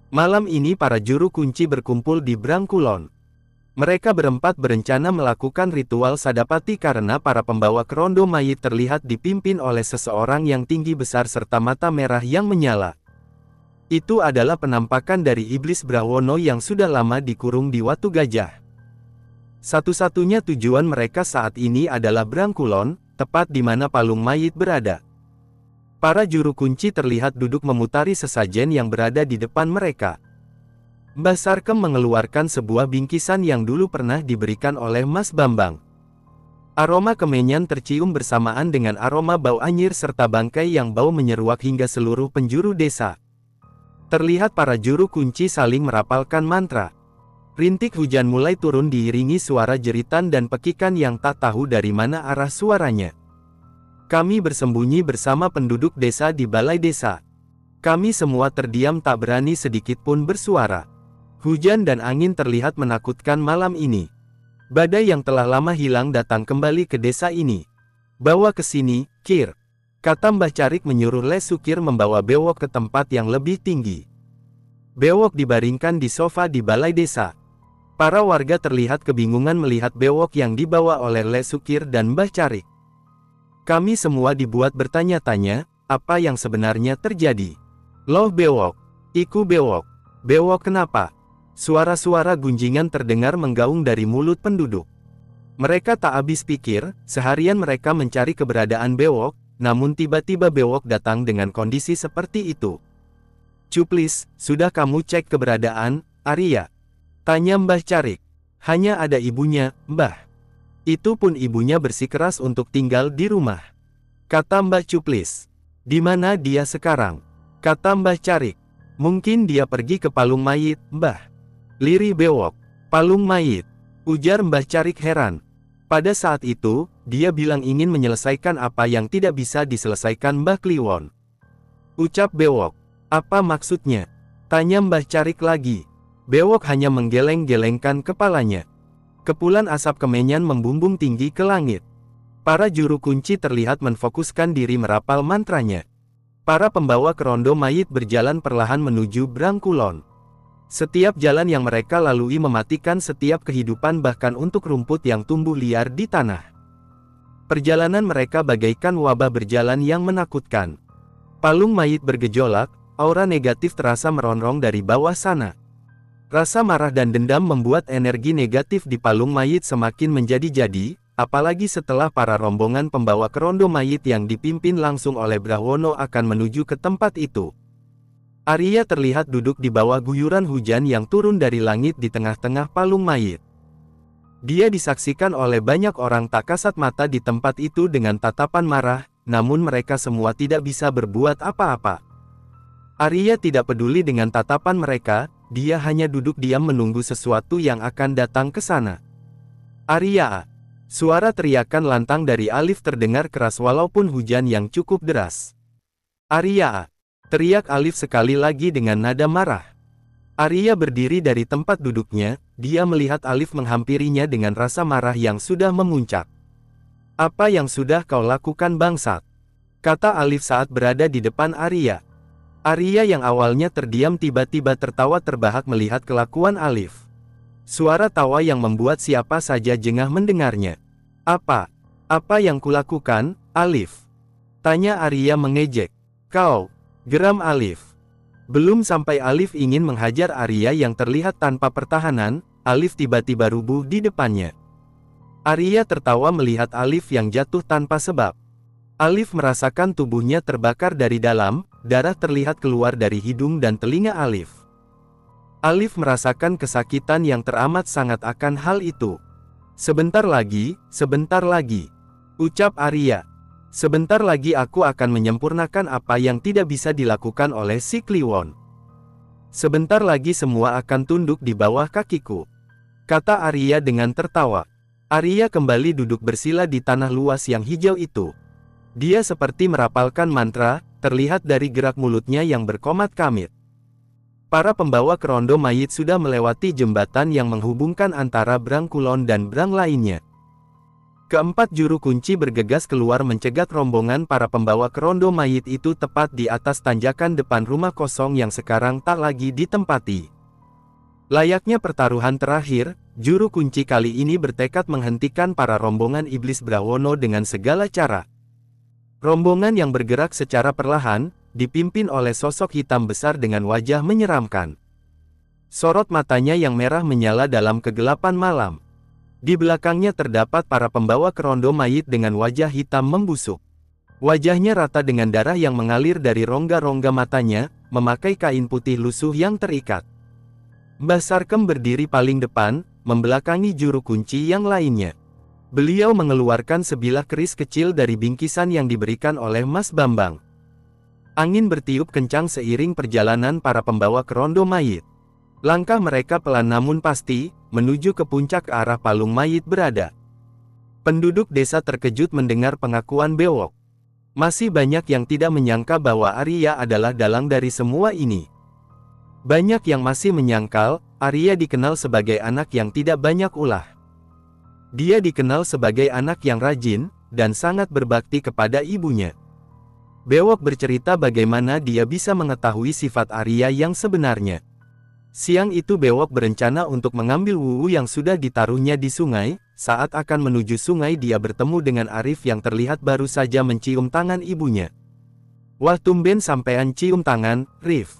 Malam ini para juru kunci berkumpul di Brangkulon. Mereka berempat berencana melakukan ritual Sadapati karena para pembawa kerondo mayit terlihat dipimpin oleh seseorang yang tinggi besar serta mata merah yang menyala. Itu adalah penampakan dari iblis Brahwono yang sudah lama dikurung di Watu Gajah. Satu-satunya tujuan mereka saat ini adalah Brangkulon, tepat di mana palung mayit berada. Para juru kunci terlihat duduk memutari sesajen yang berada di depan mereka. Mbah Sarkem mengeluarkan sebuah bingkisan yang dulu pernah diberikan oleh Mas Bambang. Aroma kemenyan tercium bersamaan dengan aroma bau anyir serta bangkai yang bau menyeruak hingga seluruh penjuru desa. Terlihat para juru kunci saling merapalkan mantra. Rintik hujan mulai turun diiringi suara jeritan dan pekikan yang tak tahu dari mana arah suaranya. Kami bersembunyi bersama penduduk desa di balai desa. Kami semua terdiam tak berani sedikit pun bersuara. Hujan dan angin terlihat menakutkan malam ini. Badai yang telah lama hilang datang kembali ke desa ini. Bawa ke sini, Kir. Kata Mbah Carik menyuruh Le Sukir membawa Bewok ke tempat yang lebih tinggi. Bewok dibaringkan di sofa di balai desa. Para warga terlihat kebingungan melihat Bewok yang dibawa oleh Le Sukir dan Mbah Carik. Kami semua dibuat bertanya-tanya, apa yang sebenarnya terjadi. Loh Bewok, Iku Bewok, Bewok kenapa? Suara-suara gunjingan terdengar menggaung dari mulut penduduk. Mereka tak habis pikir, seharian mereka mencari keberadaan Bewok, namun tiba-tiba Bewok datang dengan kondisi seperti itu. Cuplis, sudah kamu cek keberadaan, Arya? Tanya Mbah Carik. Hanya ada ibunya, Mbah. Itu pun ibunya bersikeras untuk tinggal di rumah. Kata Mbah Cuplis. Di mana dia sekarang? Kata Mbah Carik. Mungkin dia pergi ke palung mayit, Mbah. Lirih Bewok. Palung mayit. Ujar Mbah Carik heran. Pada saat itu, dia bilang ingin menyelesaikan apa yang tidak bisa diselesaikan Mbah Kliwon. Ucap Bewok. Apa maksudnya? Tanya Mbah Carik lagi. Bewok hanya menggeleng-gelengkan kepalanya. Kepulan asap kemenyan membumbung tinggi ke langit. Para juru kunci terlihat menfokuskan diri merapal mantranya. Para pembawa kerondo mayit berjalan perlahan menuju Brangkulon. Setiap jalan yang mereka lalui mematikan setiap kehidupan bahkan untuk rumput yang tumbuh liar di tanah. Perjalanan mereka bagaikan wabah berjalan yang menakutkan. Palung mayit bergejolak, aura negatif terasa meronrong dari bawah sana. Rasa marah dan dendam membuat energi negatif di palung mayit semakin menjadi-jadi, apalagi setelah para rombongan pembawa kerondo mayit yang dipimpin langsung oleh Brahwono akan menuju ke tempat itu. Arya terlihat duduk di bawah guyuran hujan yang turun dari langit di tengah-tengah palung mayit. Dia disaksikan oleh banyak orang tak kasat mata di tempat itu dengan tatapan marah, namun mereka semua tidak bisa berbuat apa-apa. Arya tidak peduli dengan tatapan mereka, dia hanya duduk diam menunggu sesuatu yang akan datang ke sana. Arya! Suara teriakan lantang dari Alif terdengar keras walaupun hujan yang cukup deras. Arya! Teriak Alif sekali lagi dengan nada marah. Arya berdiri dari tempat duduknya, dia melihat Alif menghampirinya dengan rasa marah yang sudah memuncak. Apa yang sudah kau lakukan bangsat? Kata Alif saat berada di depan Arya. Arya yang awalnya terdiam tiba-tiba tertawa terbahak melihat kelakuan Alif. Suara tawa yang membuat siapa saja jengah mendengarnya. Apa yang kulakukan, Alif? Tanya Arya mengejek. Kau... Geram Alif. Belum sampai Alif ingin menghajar Arya yang terlihat tanpa pertahanan, Alif tiba-tiba rubuh di depannya. Arya tertawa melihat Alif yang jatuh tanpa sebab. Alif merasakan tubuhnya terbakar dari dalam, darah terlihat keluar dari hidung dan telinga Alif. Alif merasakan kesakitan yang teramat sangat akan hal itu. Sebentar lagi, ucap Arya. Sebentar lagi aku akan menyempurnakan apa yang tidak bisa dilakukan oleh si Kliwon. Sebentar lagi semua akan tunduk di bawah kakiku. Kata Arya dengan tertawa. Arya kembali duduk bersila di tanah luas yang hijau itu. Dia seperti merapalkan mantra, terlihat dari gerak mulutnya yang berkomat kamit. Para pembawa kerondo mayit sudah melewati jembatan yang menghubungkan antara Brangkulon dan Brang lainnya. Keempat juru kunci bergegas keluar mencegat rombongan para pembawa kerondo mayit itu tepat di atas tanjakan depan rumah kosong yang sekarang tak lagi ditempati. Layaknya pertaruhan terakhir, juru kunci kali ini bertekad menghentikan para rombongan iblis Brawono dengan segala cara. Rombongan yang bergerak secara perlahan, dipimpin oleh sosok hitam besar dengan wajah menyeramkan. Sorot matanya yang merah menyala dalam kegelapan malam. Di belakangnya terdapat para pembawa kerondo mayit dengan wajah hitam membusuk. Wajahnya rata dengan darah yang mengalir dari rongga-rongga matanya, memakai kain putih lusuh yang terikat. Mbah Sarkem berdiri paling depan, membelakangi juru kunci yang lainnya. Beliau mengeluarkan sebilah keris kecil dari bingkisan yang diberikan oleh Mas Bambang. Angin bertiup kencang seiring perjalanan para pembawa kerondo mayit. Langkah mereka pelan namun pasti, menuju ke puncak ke arah palung mayit berada. Penduduk desa terkejut mendengar pengakuan Bewok. Masih banyak yang tidak menyangka bahwa Arya adalah dalang dari semua ini. Banyak yang masih menyangkal, Arya dikenal sebagai anak yang tidak banyak ulah. Dia dikenal sebagai anak yang rajin, dan sangat berbakti kepada ibunya. Bewok bercerita bagaimana dia bisa mengetahui sifat Arya yang sebenarnya. Siang itu Bewok berencana untuk mengambil wuwu yang sudah ditaruhnya di sungai. Saat akan menuju sungai dia bertemu dengan Arif yang terlihat baru saja mencium tangan ibunya. "Wah tumben sampean cium tangan, Rif,"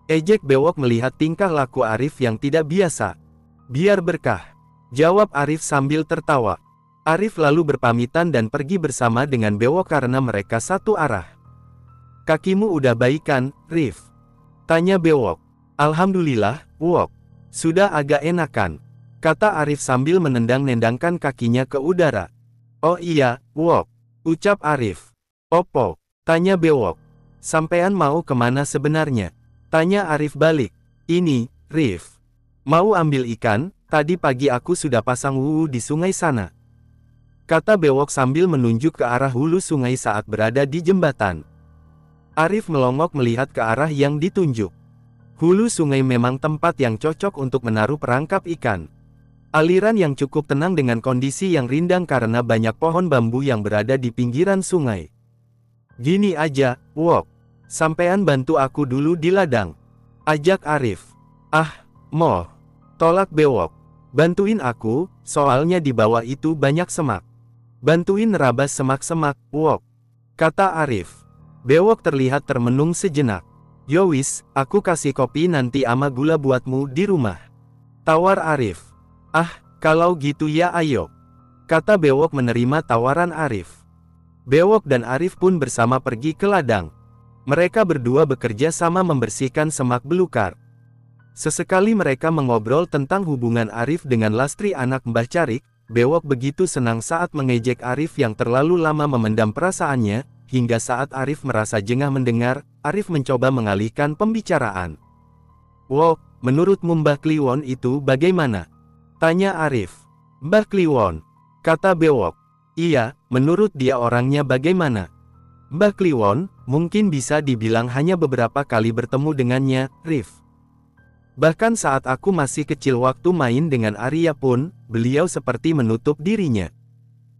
ejek Bewok melihat tingkah laku Arif yang tidak biasa. "Biar berkah," jawab Arif sambil tertawa. Arif lalu berpamitan dan pergi bersama dengan Bewok karena mereka satu arah. "Kakimu udah baikan, Rif?" tanya Bewok. "Alhamdulillah, Wok. Sudah agak enakan," kata Arif sambil menendang-nendangkan kakinya ke udara. "Oh iya, Wok," ucap Arif. "Opo?" tanya Bewok. "Sampean mau kemana sebenarnya?" tanya Arif balik. "Ini, Rif. Mau ambil ikan, tadi pagi aku sudah pasang wuwu di sungai sana," kata Bewok sambil menunjuk ke arah hulu sungai saat berada di jembatan. Arif melongok melihat ke arah yang ditunjuk. Hulu sungai memang tempat yang cocok untuk menaruh perangkap ikan. Aliran yang cukup tenang dengan kondisi yang rindang karena banyak pohon bambu yang berada di pinggiran sungai. "Gini aja, Wok. Sampean bantu aku dulu di ladang," ajak Arif. "Ah, moh," tolak Bewok. "Bantuin aku, soalnya di bawah itu banyak semak." "Bantuin nerabas semak-semak, Wok," kata Arif. Bewok terlihat termenung sejenak. "Yowis, aku kasih kopi nanti ama gula buatmu di rumah," tawar Arif. "Ah, kalau gitu ya ayo," kata Bewok menerima tawaran Arif. Bewok dan Arif pun bersama pergi ke ladang. Mereka berdua bekerja sama membersihkan semak belukar. Sesekali mereka mengobrol tentang hubungan Arif dengan Lastri anak Mbah Carik. Bewok begitu senang saat mengejek Arif yang terlalu lama memendam perasaannya, hingga saat Arif merasa jengah mendengar, Arif mencoba mengalihkan pembicaraan. "Wok, menurutmu Mbah Kliwon itu bagaimana?" tanya Arif. "Mbah Kliwon?" kata Bewok. "Iya, menurut dia orangnya bagaimana?" "Mbah Kliwon, mungkin bisa dibilang hanya beberapa kali bertemu dengannya, Rif. Bahkan saat aku masih kecil waktu main dengan Arya pun, beliau seperti menutup dirinya,"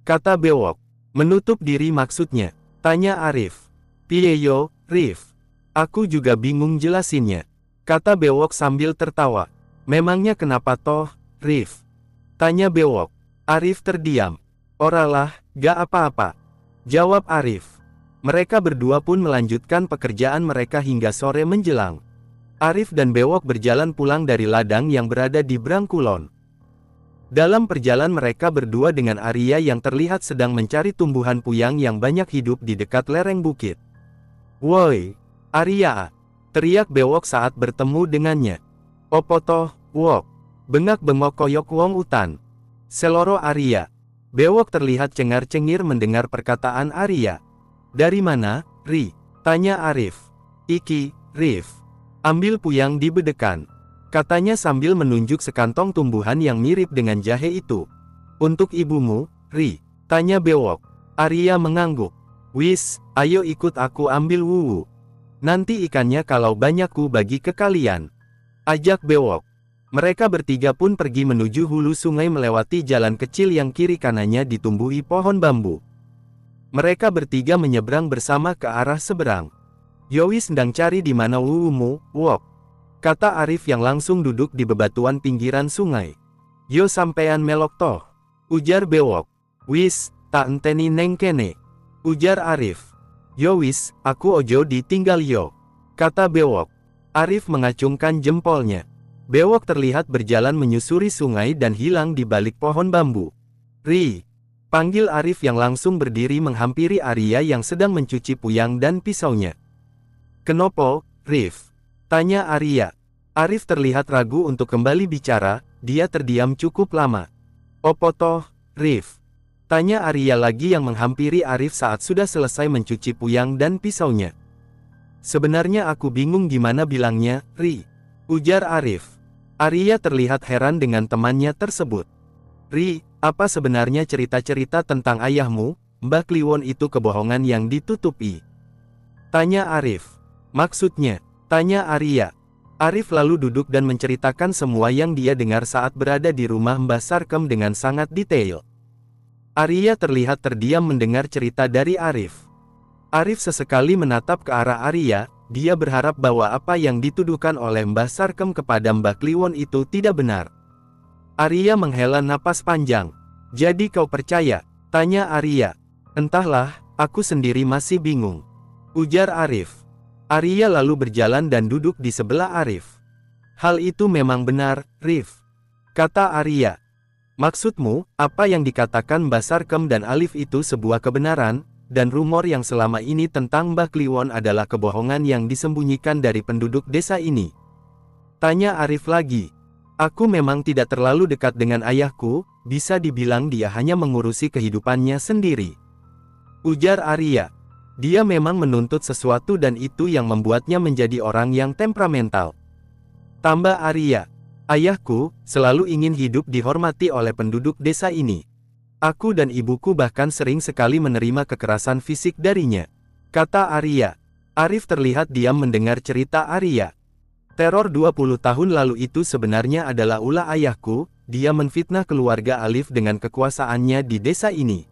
kata Bewok. "Menutup diri maksudnya?" tanya Arif. "Piye yo, Rif? Aku juga bingung jelasinnya," kata Bewok sambil tertawa. "Memangnya kenapa toh, Rif?" tanya Bewok. Arif terdiam. "Oralah, gak apa-apa," jawab Arif. Mereka berdua pun melanjutkan pekerjaan mereka hingga sore menjelang. Arif dan Bewok berjalan pulang dari ladang yang berada di Brangkulon. Dalam perjalanan mereka berdua dengan Arya yang terlihat sedang mencari tumbuhan puyang yang banyak hidup di dekat lereng bukit. "Woi, Arya!" teriak Bewok saat bertemu dengannya. "Opo toh, Wok?" bengak-bengok koyok wong utan. Seloro Arya. Bewok terlihat cengar-cengir mendengar perkataan Arya. "Dari mana, Ri?" tanya Arif. "Iki, Rif. Ambil puyang di bedekan," katanya sambil menunjuk sekantong tumbuhan yang mirip dengan jahe itu. "Untuk ibumu, Ri?" tanya Bewok. Arya mengangguk. "Wis, ayo ikut aku ambil wuwu. Nanti ikannya kalau banyak ku bagi ke kalian," ajak Bewok. Mereka bertiga pun pergi menuju hulu sungai melewati jalan kecil yang kiri kanannya ditumbuhi pohon bambu. Mereka bertiga menyeberang bersama ke arah seberang. Yowi sedang cari di mana Wumu, Wok, kata Arif yang langsung duduk di bebatuan pinggiran sungai. Yo sampean melok toh, ujar Bewok. Wis, tak enteni neng kene, ujar Arif. Yo wis, aku ojo ditinggal yo, kata Bewok. Arif mengacungkan jempolnya. Bewok terlihat berjalan menyusuri sungai dan hilang di balik pohon bambu. Ri, panggil Arif yang langsung berdiri menghampiri Arya yang sedang mencuci puyang dan pisaunya. Kenopo, Rif? Tanya Arya. Arif terlihat ragu untuk kembali bicara, dia terdiam cukup lama. Opo toh, Rif? Tanya Arya lagi yang menghampiri Arif saat sudah selesai mencuci puyang dan pisaunya. Sebenarnya aku bingung gimana bilangnya, Ri, ujar Arif. Arya terlihat heran dengan temannya tersebut. Ri, apa sebenarnya cerita-cerita tentang ayahmu, Mbah Kliwon itu kebohongan yang ditutupi? Tanya Arif. Maksudnya? Tanya Arya. Arif lalu duduk dan menceritakan semua yang dia dengar saat berada di rumah Mbah Sarkem dengan sangat detail. Arya terlihat terdiam mendengar cerita dari Arif. Arif sesekali menatap ke arah Arya, dia berharap bahwa apa yang dituduhkan oleh Mbah Sarkem kepada Mbah Kliwon itu tidak benar. Arya menghela napas panjang. Jadi kau percaya? Tanya Arya. Entahlah, aku sendiri masih bingung, ujar Arif. Arya lalu berjalan dan duduk di sebelah Arif. Hal itu memang benar, Rif, kata Arya. Maksudmu, apa yang dikatakan Mbah Sarkem dan Alif itu sebuah kebenaran, dan rumor yang selama ini tentang Mbah Kliwon adalah kebohongan yang disembunyikan dari penduduk desa ini? Tanya Arif lagi. Aku memang tidak terlalu dekat dengan ayahku, bisa dibilang dia hanya mengurusi kehidupannya sendiri, ujar Arya. Dia memang menuntut sesuatu dan itu yang membuatnya menjadi orang yang temperamental, tambah Arya. Ayahku selalu ingin hidup dihormati oleh penduduk desa ini. Aku dan ibuku bahkan sering sekali menerima kekerasan fisik darinya, kata Arya. Arif terlihat diam mendengar cerita Arya. Teror 20 tahun lalu itu sebenarnya adalah ulah ayahku, dia menfitnah keluarga Alif dengan kekuasaannya di desa ini.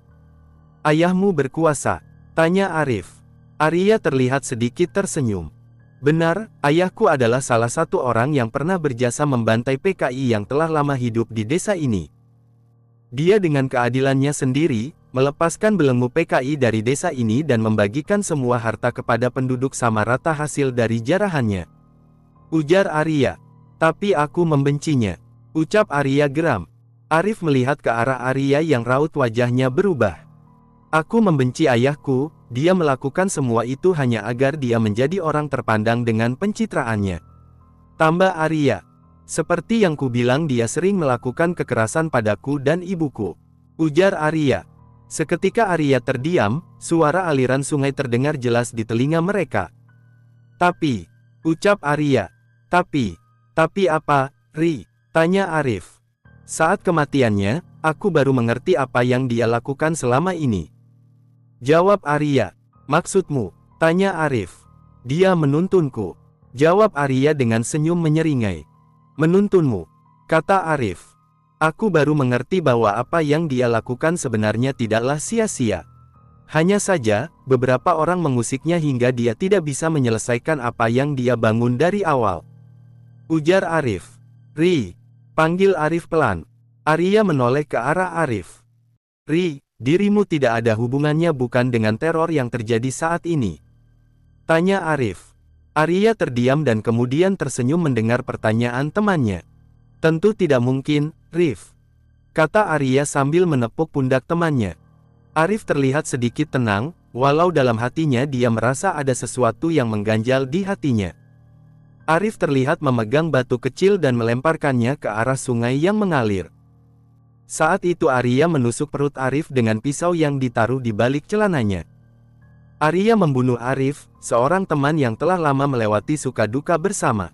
Ayahmu berkuasa? Tanya Arif. Arya terlihat sedikit tersenyum. Benar, ayahku adalah salah satu orang yang pernah berjasa membantai PKI yang telah lama hidup di desa ini. Dia dengan keadilannya sendiri, melepaskan belenggu PKI dari desa ini dan membagikan semua harta kepada penduduk sama rata hasil dari jarahannya, ujar Arya. Tapi aku membencinya, ucap Arya geram. Arif melihat ke arah Arya yang raut wajahnya berubah. Aku membenci ayahku, dia melakukan semua itu hanya agar dia menjadi orang terpandang dengan pencitraannya, tambah Arya. Seperti yang kubilang dia sering melakukan kekerasan padaku dan ibuku, ujar Arya. Seketika Arya terdiam, suara aliran sungai terdengar jelas di telinga mereka. Tapi, ucap Arya. Tapi apa, Ri? Tanya Arif. Saat kematiannya, aku baru mengerti apa yang dia lakukan selama ini, jawab Arya. Maksudmu? Tanya Arif. Dia menuntunku, jawab Arya dengan senyum menyeringai. Menuntunmu? Kata Arif. Aku baru mengerti bahwa apa yang dia lakukan sebenarnya tidaklah sia-sia. Hanya saja, beberapa orang mengusiknya hingga dia tidak bisa menyelesaikan apa yang dia bangun dari awal, ujar Arif. Ri, panggil Arif pelan. Arya menoleh ke arah Arif. Ri, dirimu tidak ada hubungannya bukan dengan teror yang terjadi saat ini? Tanya Arif. Arya terdiam dan kemudian tersenyum mendengar pertanyaan temannya. Tentu tidak mungkin, Rif, kata Arya sambil menepuk pundak temannya. Arif terlihat sedikit tenang, walau dalam hatinya dia merasa ada sesuatu yang mengganjal di hatinya. Arif terlihat memegang batu kecil dan melemparkannya ke arah sungai yang mengalir. Saat itu Arya menusuk perut Arif dengan pisau yang ditaruh di balik celananya. Arya membunuh Arif, seorang teman yang telah lama melewati suka duka bersama.